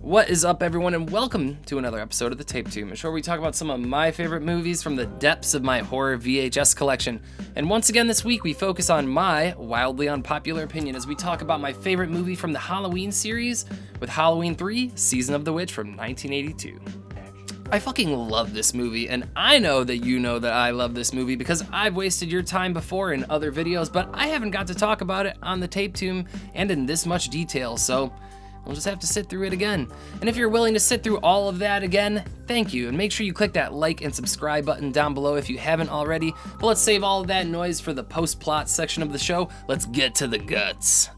What is up, everyone, and welcome to another episode of the Tape Tomb, a show where we talk about some of my favorite movies from the depths of my horror VHS collection. And once again this week, we focus on my wildly unpopular opinion as we talk about my favorite movie from the Halloween series with Halloween 3, Season of the Witch from 1982. I fucking love this movie, and I know that you know that I love this movie because I've wasted your time before in other videos, but I haven't got to talk about it on the Tape Tomb and in this much detail, so we'll just have to sit through it again. And if you're willing to sit through all of that again, thank you. And make sure you click that like and subscribe button down below if you haven't already. But let's save all of that noise for the post-plot section of the show. Let's get to the guts.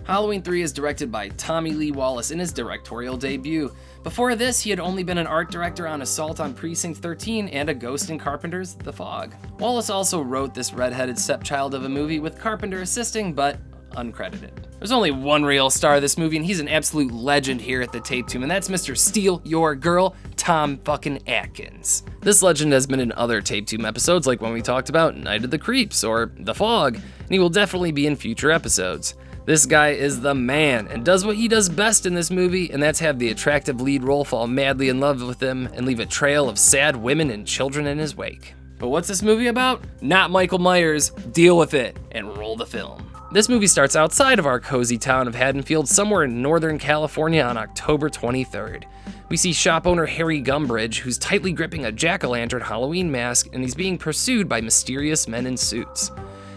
Halloween 3 is directed by Tommy Lee Wallace in his directorial debut. Before this, he had only been an art director on Assault on Precinct 13 and A Ghost in Carpenter's The Fog. Wallace also wrote this redheaded stepchild of a movie with Carpenter assisting, but uncredited. There's only one real star of this movie, and he's an absolute legend here at the Tape Tomb, and that's Mr. Steal Your Girl, Tom fucking Atkins. This legend has been in other Tape Tomb episodes, like when we talked about Night of the Creeps or The Fog, and he will definitely be in future episodes. This guy is the man, and does what he does best in this movie, and that's have the attractive lead role fall madly in love with him and leave a trail of sad women and children in his wake. But what's this movie about? Not Michael Myers. Deal with it, and roll the film. This movie starts outside of our cozy town of Haddonfield, somewhere in Northern California on October 23rd. We see shop owner Harry Gumbridge, who's tightly gripping a jack-o'-lantern Halloween mask, and he's being pursued by mysterious men in suits.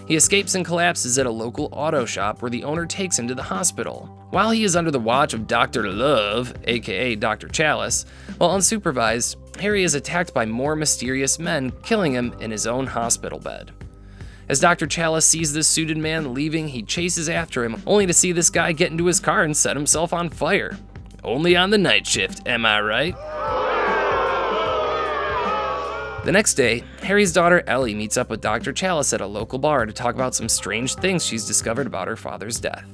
He escapes and collapses at a local auto shop where the owner takes him to the hospital. While he is under the watch of Dr. Love, aka Dr. Challis, while unsupervised, Harry is attacked by more mysterious men, killing him in his own hospital bed. As Dr. Challis sees this suited man leaving, he chases after him, only to see this guy get into his car and set himself on fire. Only on the night shift, am I right? The next day, Harry's daughter Ellie meets up with Dr. Challis at a local bar to talk about some strange things she's discovered about her father's death.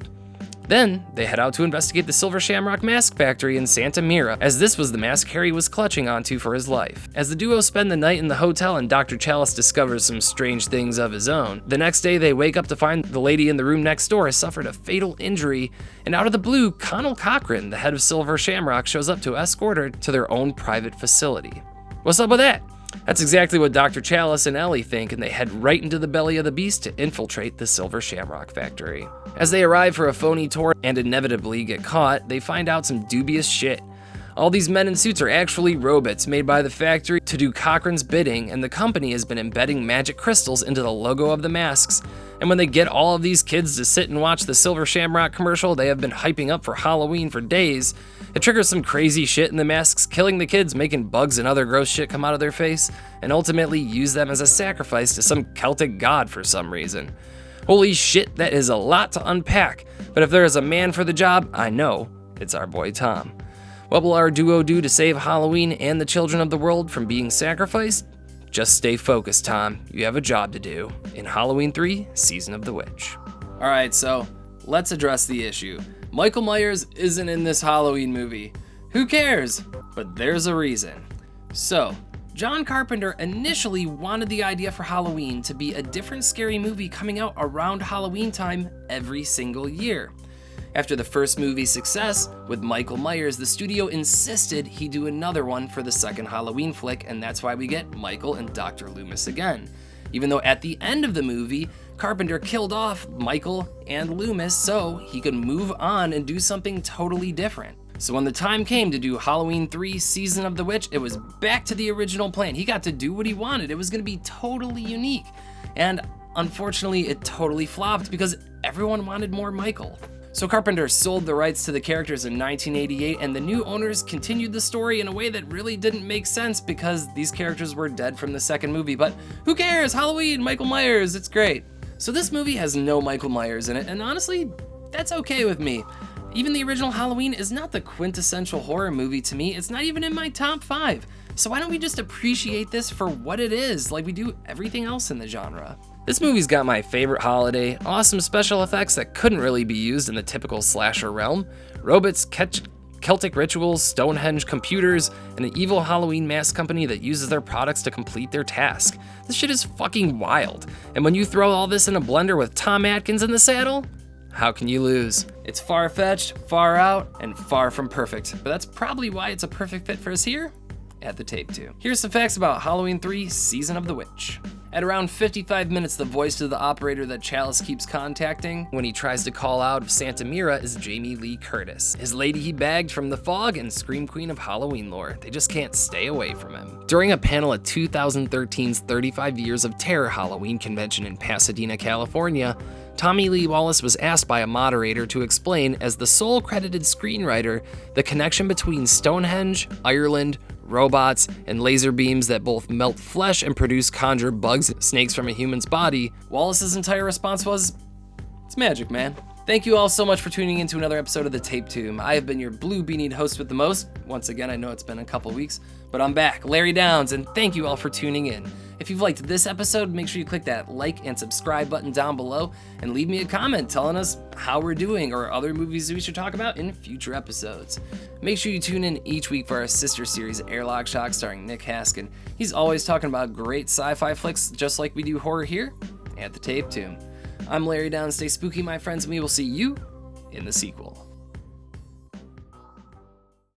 Then, they head out to investigate the Silver Shamrock mask factory in Santa Mira, as this was the mask Harry was clutching onto for his life. As the duo spend the night in the hotel and Dr. Challis discovers some strange things of his own, the next day they wake up to find the lady in the room next door has suffered a fatal injury, and out of the blue, Conal Cochran, the head of Silver Shamrock, shows up to escort her to their own private facility. What's up with that? That's exactly what Dr. Challis and Ellie think, and they head right into the belly of the beast to infiltrate the Silver Shamrock factory. As they arrive for a phony tour and inevitably get caught, they find out some dubious shit. All these men in suits are actually robots made by the factory to do Cochran's bidding, and the company has been embedding magic crystals into the logo of the masks. And when they get all of these kids to sit and watch the Silver Shamrock commercial they have been hyping up for Halloween for days, it triggers some crazy shit in the masks, killing the kids, making bugs and other gross shit come out of their face, and ultimately use them as a sacrifice to some Celtic god for some reason. Holy shit, that is a lot to unpack, but if there is a man for the job, I know it's our boy Tom. What will our duo do to save Halloween and the children of the world from being sacrificed? Just stay focused, Tom. You have a job to do in Halloween 3, Season of the Witch. Alright, so let's address the issue. Michael Myers isn't in this Halloween movie. Who cares? But there's a reason. So, John Carpenter initially wanted the idea for Halloween to be a different scary movie coming out around Halloween time every single year. After the first movie's success with Michael Myers, the studio insisted he do another one for the second Halloween flick, and that's why we get Michael and Dr. Loomis again. Even though at the end of the movie, Carpenter killed off Michael and Loomis so he could move on and do something totally different. So when the time came to do Halloween 3 Season of the Witch, it was back to the original plan. He got to do what he wanted. It was going to be totally unique. And unfortunately, it totally flopped because everyone wanted more Michael. So Carpenter sold the rights to the characters in 1988, and the new owners continued the story in a way that really didn't make sense because these characters were dead from the second movie. But who cares? Halloween, Michael Myers, it's great. So this movie has no Michael Myers in it, and honestly, that's okay with me. Even the original Halloween is not the quintessential horror movie to me. It's not even in my top 5. So why don't we just appreciate this for what it is, like we do everything else in the genre? This movie's got my favorite holiday, awesome special effects that couldn't really be used in the typical slasher realm, robots, Celtic rituals, Stonehenge computers, and an evil Halloween mask company that uses their products to complete their task. This shit is fucking wild. And when you throw all this in a blender with Tom Atkins in the saddle, how can you lose? It's far-fetched, far out, and far from perfect, but that's probably why it's a perfect fit for us here at the Tape 2. Here's some facts about Halloween 3 Season of the Witch. At around 55 minutes, the voice of the operator that Challis keeps contacting when he tries to call out of Santa Mira is Jamie Lee Curtis, his lady he bagged from The Fog and Scream Queen of Halloween lore. They just can't stay away from him. During a panel at 2013's 35 Years of Terror Halloween convention in Pasadena, California, Tommy Lee Wallace was asked by a moderator to explain, as the sole credited screenwriter, the connection between Stonehenge, Ireland, robots, and laser beams that both melt flesh and conjure bugs and snakes from a human's body. Wallace's entire response was, "It's magic, man." Thank you all so much for tuning in to another episode of The Tape Tomb. I have been your blue beanied host with the most. Once again, I know it's been a couple weeks, but I'm back, Larry Downs, and thank you all for tuning in. If you've liked this episode, make sure you click that like and subscribe button down below and leave me a comment telling us how we're doing or other movies we should talk about in future episodes. Make sure you tune in each week for our sister series, Airlock Shock, starring Nick Haskin. He's always talking about great sci-fi flicks just like we do horror here at The Tape Tomb. I'm Larry Downs. Stay spooky, my friends, and we will see you in the sequel.